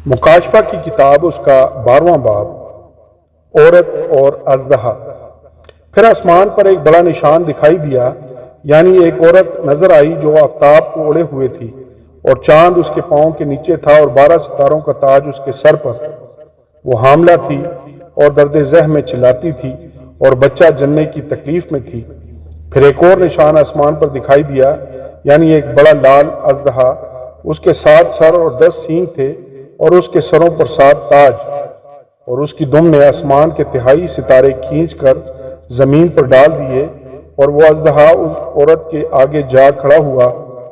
مکاشفہ کی کتاب اس کا 12واں باب، عورت اور اژدہا۔ پھر آسمان پر ایک بڑا نشان دکھائی دیا، یعنی ایک عورت نظر آئی جو آفتاب کو اوڑھے ہوئے تھی، اور چاند اس کے پاؤں کے نیچے تھا اور 12 ستاروں کا تاج اس کے سر پر۔ وہ حاملہ تھی اور درد زہ میں چلاتی تھی اور بچہ جننے کی تکلیف میں تھی۔ پھر ایک اور نشان آسمان پر دکھائی دیا، یعنی ایک بڑا لال اژدہا، اس کے 7 سر اور 10 سینگ تھے، اور اس کے سروں پر 7 تاج، اور اس کی دم نے آسمان کے 3 ستارے کھینچ کر زمین پر ڈال دیے، اور وہ اژدہا اس عورت کے آگے جا کھڑا ہوا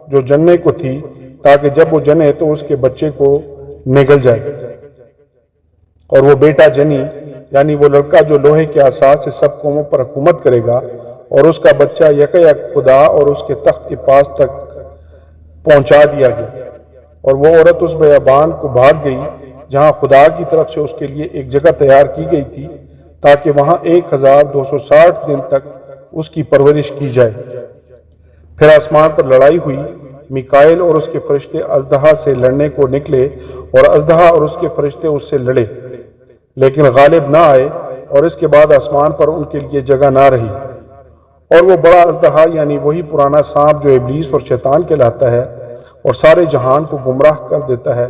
جو جننے کو تھی، تاکہ جب وہ جنے تو اس کے بچے کو نگل جائے۔ اور وہ بیٹا جنی، یعنی وہ لڑکا جو لوہے کے عصا سے سب قوموں پر حکومت کرے گا، اور اس کا بچہ یکایک خدا اور اس کے تخت کے پاس تک پہنچا دیا گیا۔ اور وہ عورت اس بیابان کو بھاگ گئی جہاں خدا کی طرف سے اس کے لیے ایک جگہ تیار کی گئی تھی، تاکہ وہاں 1260 دن تک اس کی پرورش کی جائے۔ پھر آسمان پر لڑائی ہوئی، میکائیل اور اس کے فرشتے اژدہا سے لڑنے کو نکلے، اور اژدہا اور اس کے فرشتے اس سے لڑے، لیکن غالب نہ آئے، اور اس کے بعد آسمان پر ان کے لیے جگہ نہ رہی۔ اور وہ بڑا اژدہا، یعنی وہی پرانا سانپ جو ابلیس اور شیطان کہلاتا ہے اور سارے جہان کو گمراہ کر دیتا ہے،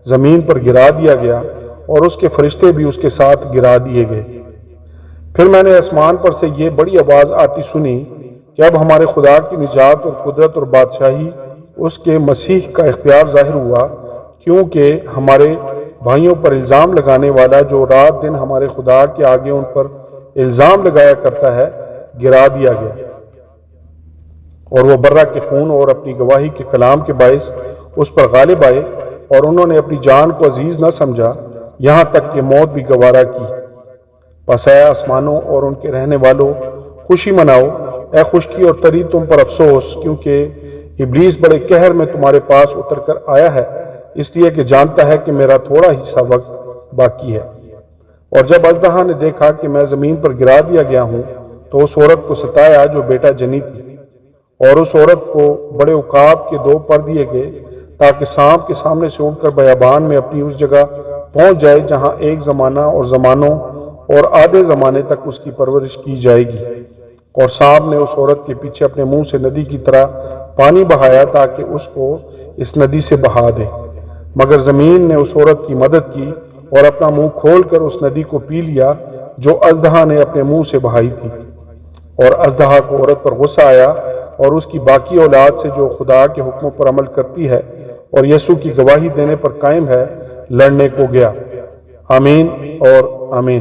زمین پر گرا دیا گیا، اور اس کے فرشتے بھی اس کے ساتھ گرا دیے گئے۔ پھر میں نے آسمان پر سے یہ بڑی آواز آتی سنی کہ اب ہمارے خدا کی نجات اور قدرت اور بادشاہی اس کے مسیح کا اختیار ظاہر ہوا، کیونکہ ہمارے بھائیوں پر الزام لگانے والا جو رات دن ہمارے خدا کے آگے ان پر الزام لگایا کرتا ہے، گرا دیا گیا۔ اور وہ برہ کے خون اور اپنی گواہی کے کلام کے باعث اس پر غالب آئے، اور انہوں نے اپنی جان کو عزیز نہ سمجھا، یہاں تک کہ موت بھی گوارا کی۔ پس اے آسمانوں اور ان کے رہنے والوں، خوشی مناؤ، اے خشکی اور تری تم پر افسوس، کیونکہ ابلیس بڑے قہر میں تمہارے پاس اتر کر آیا ہے، اس لیے کہ جانتا ہے کہ میرا تھوڑا ہی سا وقت باقی ہے۔ اور جب اژدہا نے دیکھا کہ میں زمین پر گرا دیا گیا ہوں، تو اس عورت کو ستایا جو بیٹا جنی تھی، اور اس عورت کو بڑے عقاب کے 2 پر دیے گئے، تاکہ سانپ کے سامنے سے اڑ کر بیابان میں اپنی اس جگہ پہنچ جائے جہاں ایک زمانہ اور زمانوں اور آدھے زمانے تک اس کی پرورش کی جائے گی۔ اور سانپ نے اس عورت کے پیچھے اپنے منہ سے ندی کی طرح پانی بہایا تاکہ اس کو اس ندی سے بہا دے، مگر زمین نے اس عورت کی مدد کی اور اپنا منہ کھول کر اس ندی کو پی لیا جو اژدہا نے اپنے منہ سے بہائی تھی۔ اور اژدہا کو عورت پر غصہ آیا، اور اس کی باقی اولاد سے جو خدا کے حکموں پر عمل کرتی ہے اور یسوع کی گواہی دینے پر قائم ہے، لڑنے کو گیا۔ آمین اور آمین۔